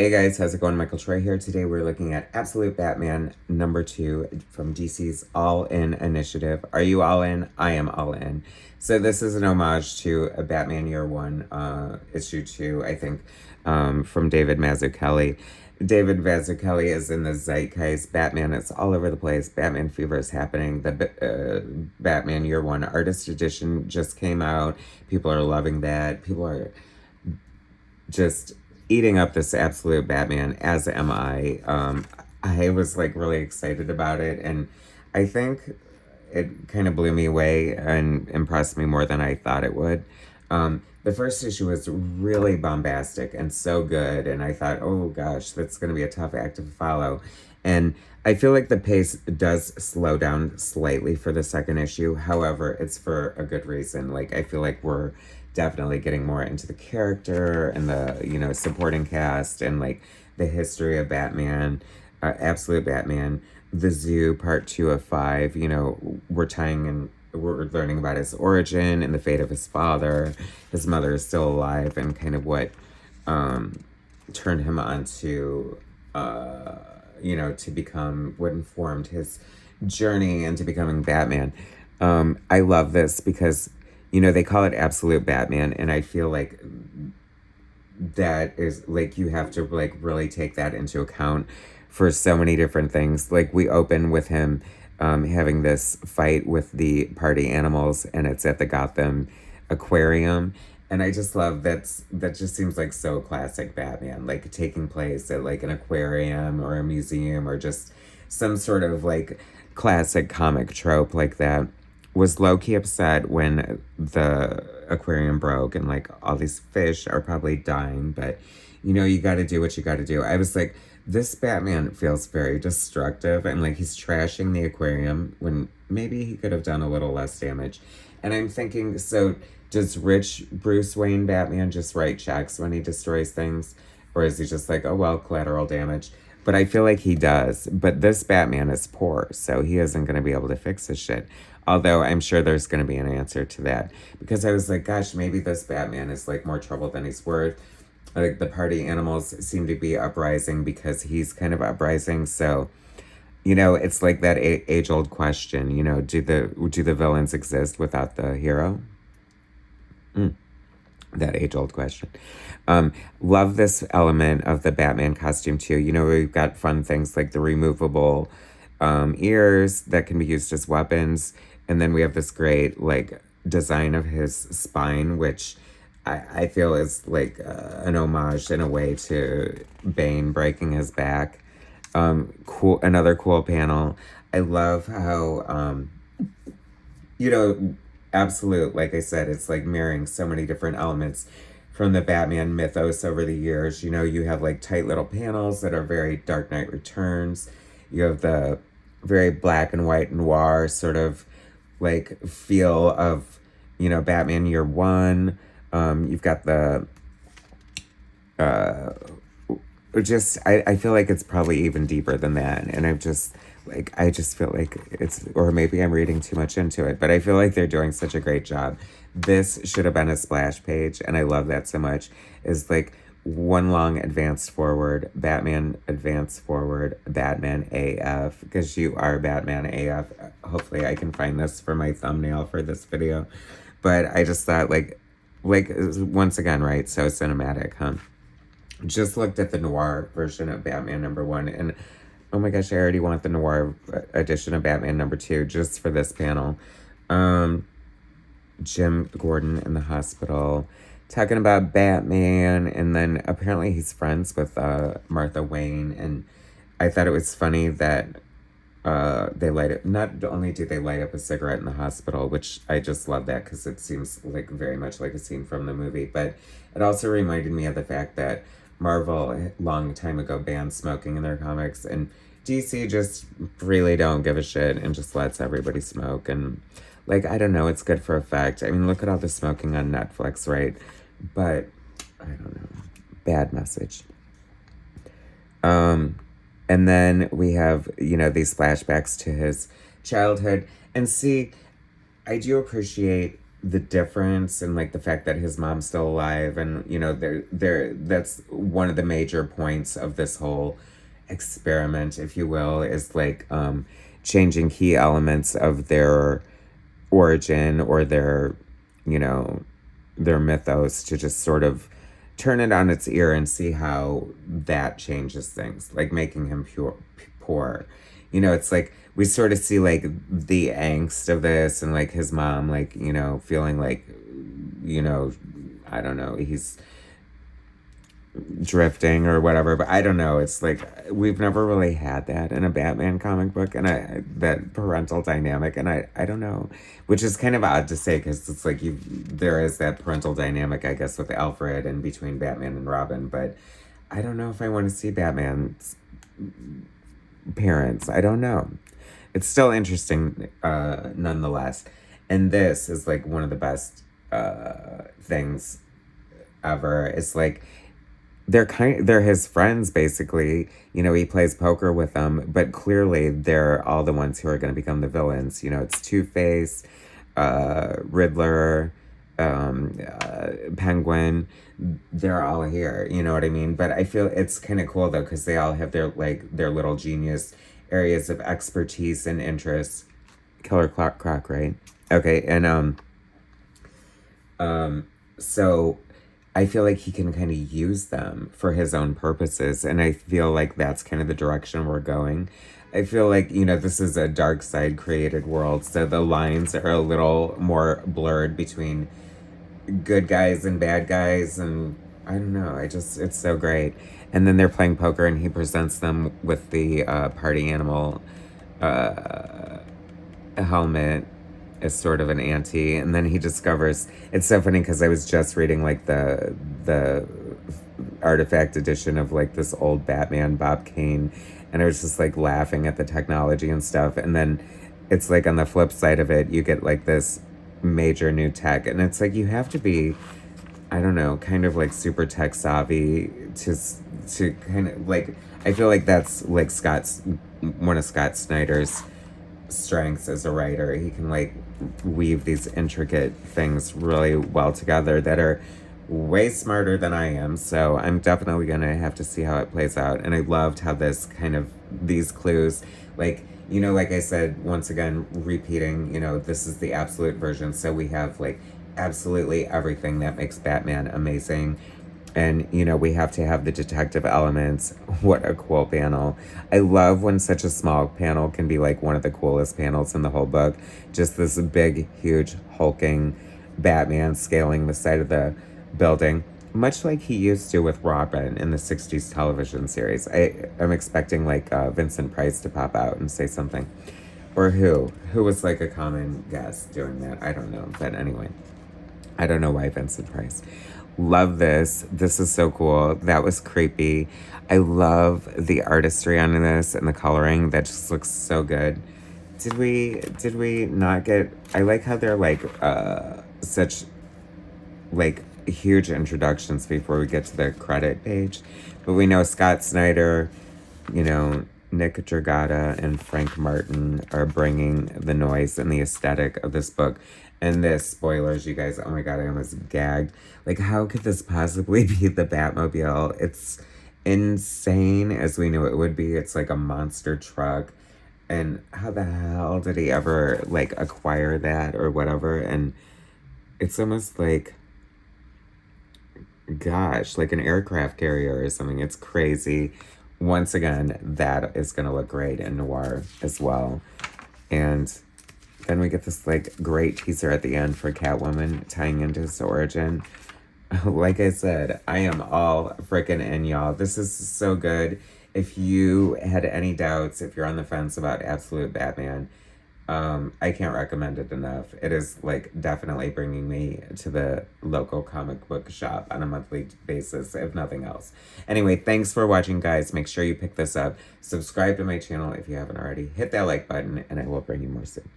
Hey guys, how's it going? Michael Troy here. Today we're looking at Absolute Batman #2 from DC's All In initiative. Are you all in? I am all in. So this is an homage to a Batman Year One, issue 2, I think, from David Mazzucchelli. David Mazzucchelli is in the zeitgeist. Batman is all over the place. Batman fever is happening. The Batman Year One Artist Edition just came out. People are loving that. People are just eating up this Absolute Batman, as am I. I was like really excited about it, and I think it kind of blew me away and impressed me more than I thought it would. The first issue was really bombastic and so good, and I thought, oh gosh, that's going to be a tough act to follow. And I feel like the pace does slow down slightly for the second issue. However, it's for a good reason. Like, I feel like we're definitely getting more into the character and the, supporting cast and like the history of Batman, Absolute Batman, the Zoo Part 2 of 5. We're learning about his origin and the fate of his father. His mother is still alive, and kind of what turned him on to, to become, what informed his journey into becoming Batman. I love this because, they call it Absolute Batman, and I feel like that is, like, you have to, like, really take that into account for so many different things. Like, we open with him having this fight with the party animals, and it's at the Gotham Aquarium. And I just love that just seems like so classic Batman, like taking place at like an aquarium or a museum or just some sort of like classic comic trope like that. Was low-key upset when the aquarium broke and like all these fish are probably dying, but you got to do what you got to do. I was like, this Batman feels very destructive, and like he's trashing the aquarium when maybe he could have done a little less damage. And I'm thinking, so does rich Bruce Wayne Batman just write checks when he destroys things? Or is he just like, oh well, collateral damage? But I feel like he does. But this Batman is poor, so he isn't going to be able to fix his shit. Although I'm sure there's going to be an answer to that. Because I was like, gosh, maybe this Batman is like more trouble than he's worth. Like the party animals seem to be uprising because he's kind of uprising. So, it's like that age-old question, do the villains exist without the hero? That age-old question. Love this element of the Batman costume too. We've got fun things like the removable ears that can be used as weapons. And then we have this great like design of his spine, which I feel is like an homage in a way to Bane breaking his back. Another cool panel. I love how, Absolute, like I said, it's like mirroring so many different elements from the Batman mythos over the years. You have like tight little panels that are very Dark Knight Returns. You have the very black and white noir sort of like feel of, Batman Year One. You've got the, I feel like it's probably even deeper than that. And I just feel like or maybe I'm reading too much into it, but I feel like they're doing such a great job. This should have been a splash page, and I love that so much. Is like one long advanced forward, Batman advanced forward, Batman AF, because you are Batman AF. Hopefully I can find this for my thumbnail for this video. But I just thought like once again, right, so cinematic, huh? Just looked at the noir version of Batman #1, and oh my gosh, I already want the noir edition of Batman #2 just for this panel. Jim Gordon in the hospital talking about Batman, and then apparently he's friends with Martha Wayne, and I thought it was funny that they not only do they light up a cigarette in the hospital, which I just love that because it seems like very much like a scene from the movie, but it also reminded me of the fact that Marvel a long time ago banned smoking in their comics, and DC just really don't give a shit and just lets everybody smoke. And like, I don't know, it's good for effect. I mean, look at all the smoking on Netflix, right? But I don't know, bad message. And then we have, these flashbacks to his childhood. And see, I do appreciate the difference and like the fact that his mom's still alive, and you know, there that's one of the major points of this whole experiment, if you will, is like changing key elements of their origin or their, you know, their mythos to just sort of turn it on its ear and see how that changes things, like making him poor. You know, it's like we sort of see like the angst of this and like his mom, like, you know, feeling like, you know, I don't know, he's drifting or whatever, but I don't know. It's like we've never really had that in a Batman comic book, and that parental dynamic, and I don't know, which is kind of odd to say because it's like there is that parental dynamic, I guess, with Alfred and between Batman and Robin, but I don't know if I want to see Batman's parents. I don't know. It's still interesting, nonetheless, and this is like one of the best things ever. It's like they're his friends basically. You know, he plays poker with them, but clearly they're all the ones who are going to become the villains. You know, it's Two-Face, Riddler, Penguin. They're all here. You know what I mean? But I feel it's kind of cool though because they all have their little genius areas of expertise and interest. Killer Croc, right? Okay, and so I feel like he can kind of use them for his own purposes. And I feel like that's kind of the direction we're going. I feel like, you know, this is a dark side created world. So the lines are a little more blurred between good guys and bad guys. And I don't know. It's so great. And then they're playing poker and he presents them with the party animal helmet is sort of an ante, and then he discovers it's so funny because I was just reading like the artifact edition of like this old Batman Bob Kane, and I was just like laughing at the technology and stuff, and then it's like on the flip side of it you get like this major new tech, and it's like you have to be, I don't know, kind of like super tech savvy to kind of like, I feel like that's like one of Scott Snyder's strengths as a writer. He can like weave these intricate things really well together that are way smarter than I am. So I'm definitely gonna have to see how it plays out. And I loved how these clues, like, you know, like I said, once again, repeating, you know, this is the absolute version. So we have like absolutely everything that makes Batman amazing. And, you know, we have to have the detective elements. What a cool panel. I love when such a small panel can be like one of the coolest panels in the whole book. Just this big, huge, hulking Batman scaling the side of the building, much like he used to with Robin in the 60s television series. I'm expecting like Vincent Price to pop out and say something. Or who was like a common guest doing that. I don't know. But anyway, I don't know why Vincent Price. Love this. This is so cool. That was creepy. I love the artistry on this and the coloring. That just looks so good. Did we not get, I like how they're like such like huge introductions before we get to the credit page. But we know Scott Snyder, you know, Nick Dragata and Frank Martin are bringing the noise and the aesthetic of this book. And this, spoilers, you guys, oh my god, I almost gagged. Like, how could this possibly be the Batmobile? It's insane, as we knew it would be. It's like a monster truck. And how the hell did he ever, like, acquire that or whatever? And it's almost like, gosh, like an aircraft carrier or something. It's crazy. Once again, that is going to look great in noir as well. And then we get this like great teaser at the end for Catwoman tying into his origin. Like I said, I am all freaking in, y'all. This is so good. If you had any doubts, if you're on the fence about Absolute Batman, I can't recommend it enough. It is like definitely bringing me to the local comic book shop on a monthly basis, if nothing else. Anyway, thanks for watching, guys. Make sure you pick this up. Subscribe to my channel if you haven't already. Hit that like button, and I will bring you more soon.